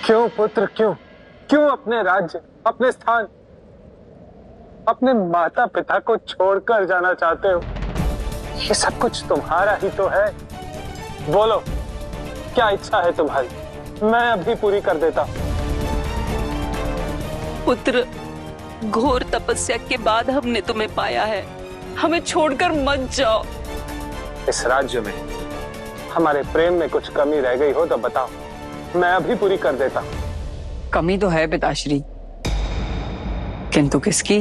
क्यों पुत्र, क्यों क्यों अपने राज्य, अपने स्थान, अपने माता पिता को छोड़कर जाना चाहते हो? ये सब कुछ तुम्हारा ही तो है। बोलो, क्या इच्छा है तुम्हारी? मैं अभी पूरी कर देता। पुत्र, घोर तपस्या के बाद हमने तुम्हें पाया है, हमें छोड़कर मत जाओ। इस राज्य में हमारे प्रेम में कुछ कमी रह गई हो तो बताओ, मैं अभी पूरी कर देता। कमी तो है पिताश्री, किंतु किसकी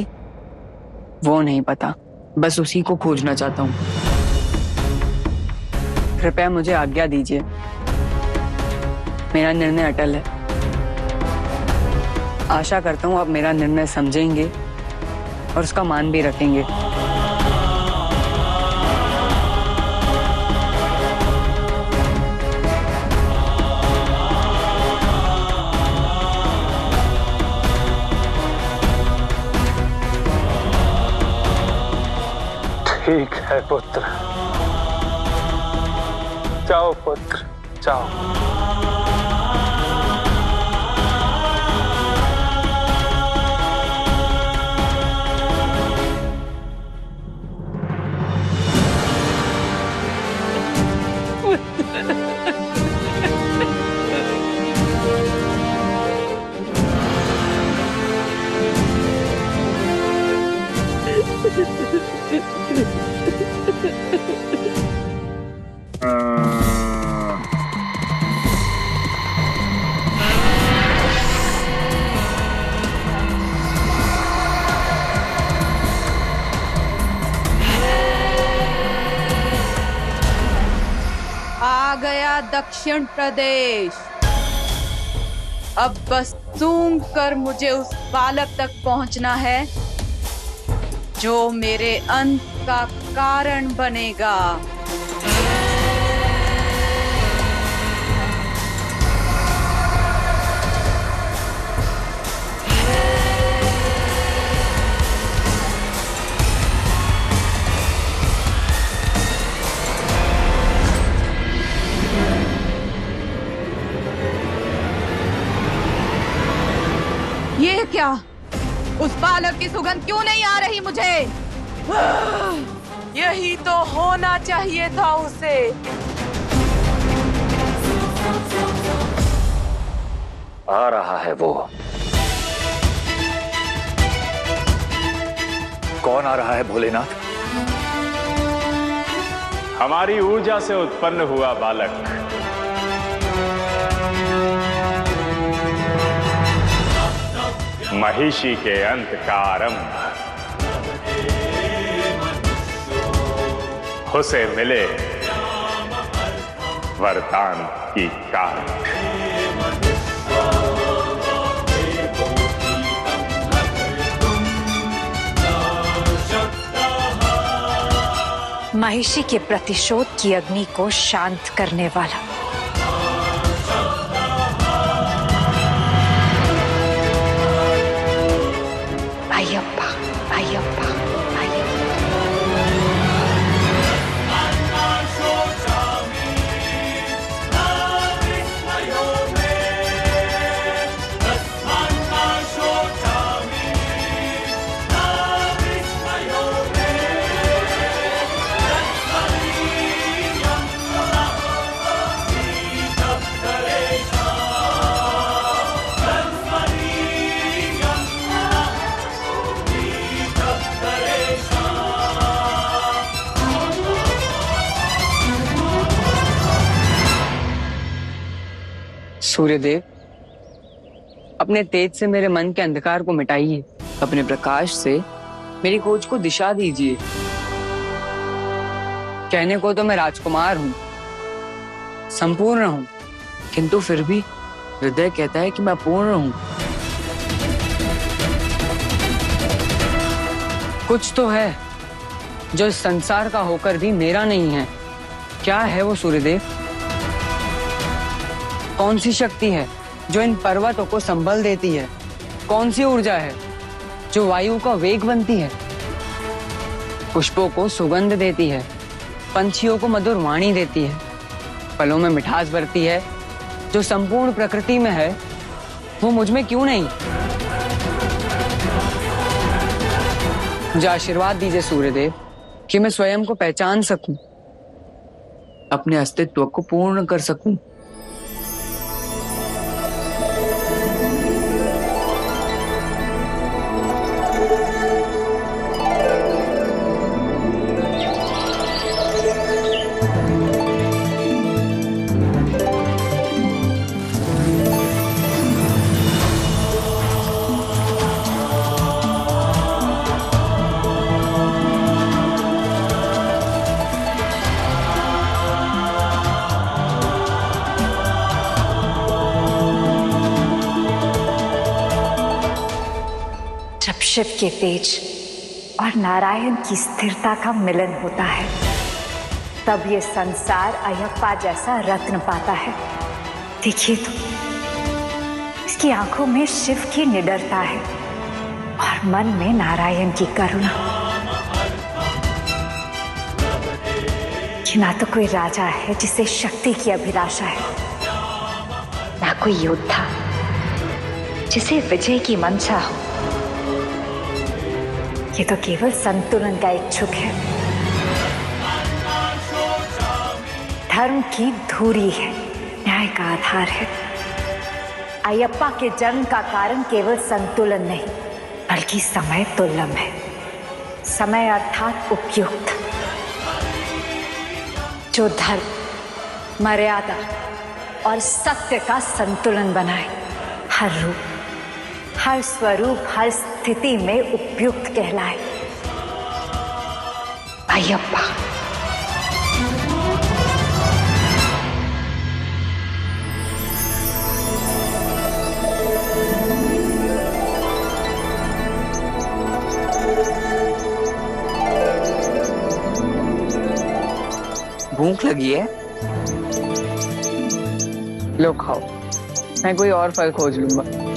वो नहीं पता। बस उसी को खोजना चाहता हूँ। कृपया मुझे आज्ञा दीजिए। मेरा निर्णय अटल है। आशा करता हूँ आप मेरा निर्णय समझेंगे और उसका मान भी रखेंगे। ठीक है पुत्र, जाओ पुत्र, जाओ। आ गया दक्षिण प्रदेश। अब बस सूंघ कर मुझे उस बालक तक पहुंचना है जो मेरे अंत का कारण बनेगा। ये क्या? उस बालक की सुगंध क्यों नहीं आ रही मुझे? यही तो होना चाहिए था उसे। आ रहा है वो। कौन आ रहा है भोलेनाथ? हमारी ऊर्जा से उत्पन्न हुआ बालक। महिषी के अंत का आरंभ। उसे मिले वरदान की काट। महिषी के प्रतिशोध की अग्नि को शांत करने वाला। अय्यप्पा, अय्यप्पा, अय्यप्पा। सूर्यदेव, अपने तेज से मेरे मन के अंधकार को मिटाइए। अपने प्रकाश से मेरी खोज को दिशा दीजिए। कहने को तो मैं राजकुमार हूं, संपूर्ण हूं, किंतु फिर भी हृदय कहता है कि मैं पूर्ण हूं। कुछ तो है जो इस संसार का होकर भी मेरा नहीं है। क्या है वो सूर्यदेव? कौन सी शक्ति है जो इन पर्वतों को संबल देती है? कौन सी ऊर्जा है जो वायु का वेग बनती है, पुष्पों को सुगंध देती है, पंछियों को मधुर वाणी देती है, फलों में मिठास भरती है, जो संपूर्ण प्रकृति में है वो मुझ में क्यों नहीं? मुझे आशीर्वाद दीजिए सूर्यदेव कि मैं स्वयं को पहचान सकूं, अपने अस्तित्व को पूर्ण कर सकूं। जब शिव के तेज और नारायण की स्थिरता का मिलन होता है, तब ये संसार अयप्पा जैसा रत्न पाता है। देखिए तो, इसकी आंखों में शिव की निडरता है और मन में नारायण की करुणा। कि ना तो कोई राजा है जिसे शक्ति की अभिलाषा है, ना कोई योद्धा जिसे विजय की मंशा हो। ये तो केवल संतुलन का इच्छुक है, धर्म की धुरी है, न्याय का आधार है। अयप्पा के जन्म का कारण केवल संतुलन नहीं, बल्कि समय तुल्यम है। समय अर्थात उपयुक्त, जो धर्म, मर्यादा और सत्य का संतुलन बनाए। हर रूप, हर स्वरूप, हर स्थिति में उपयुक्त कहलाए। अयप्पा। भूख लगी है? लो खाओ, मैं कोई और फल खोज लूंगा।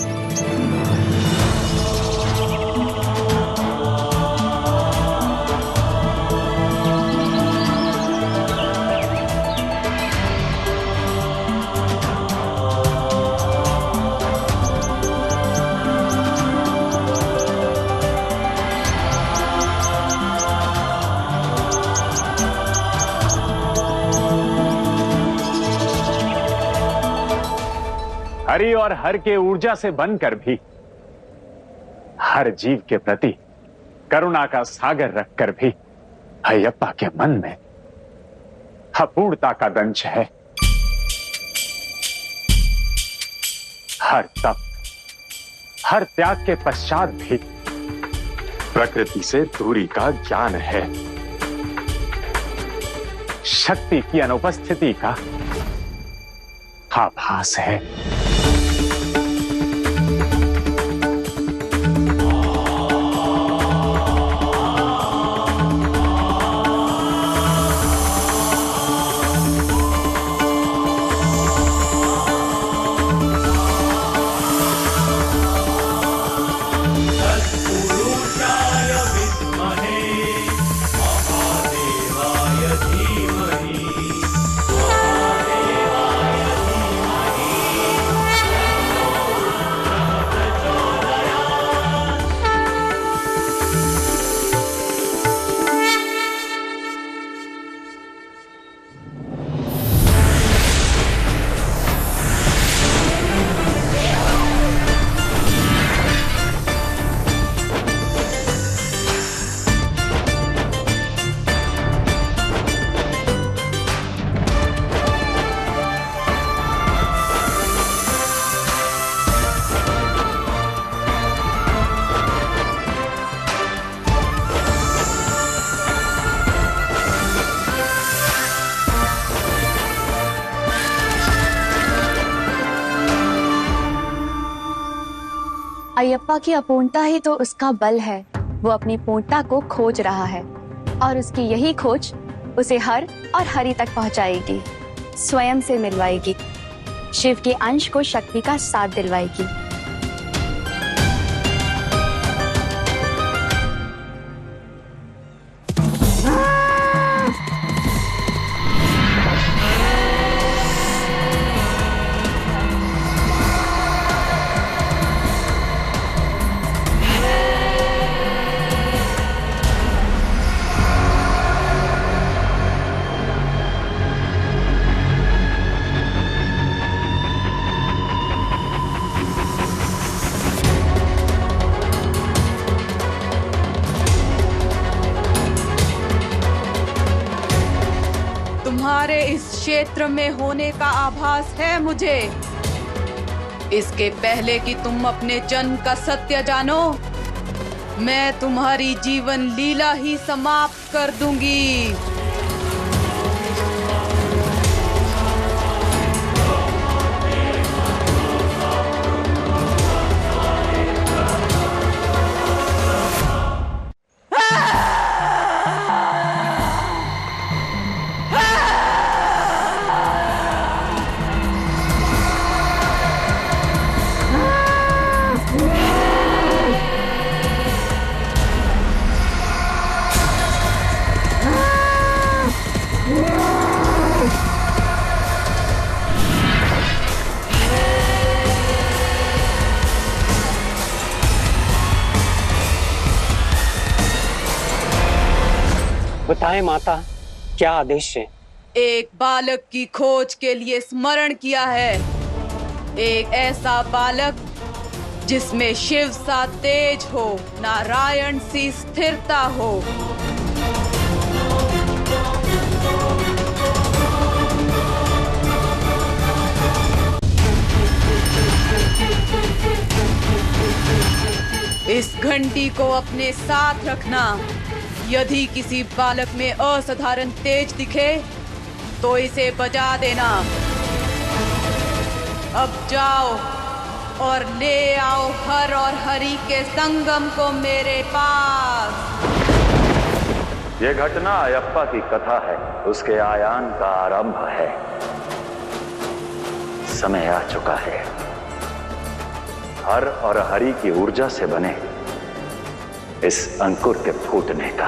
हरि और हर के ऊर्जा से बनकर भी हर जीव के प्रति करुणा का सागर रखकर भी अयप्पा के मन में अपूर्णता का दंश है। हर तप, हर त्याग के पश्चात भी प्रकृति से दूरी का ज्ञान है। शक्ति की अनुपस्थिति का आभास है। अयप्पा की अपूर्णता ही तो उसका बल है। वो अपनी पूर्णता को खोज रहा है और उसकी यही खोज उसे हर और हरि तक पहुंचाएगी, स्वयं से मिलवाएगी, शिव के अंश को शक्ति का साथ दिलवाएगी। क्षेत्र में होने का आभास है मुझे। इसके पहले कि तुम अपने जन्म का सत्य जानो, मैं तुम्हारी जीवन लीला ही समाप्त कर दूंगी। बताएं माता, क्या आदेश है? एक बालक की खोज के लिए स्मरण किया है। एक ऐसा बालक जिसमें शिव सा तेज हो, नारायण सी स्थिरता हो। इस घंटी को अपने साथ रखना। यदि किसी बालक में असाधारण तेज दिखे तो इसे बजा देना। अब जाओ और ले आओ हर और हरि के संगम को मेरे पास। ये घटना अयप्पा की कथा है, उसके आयान का आरंभ है। समय आ चुका है हर और हरि की ऊर्जा से बने इस अंकुर के फूटने का।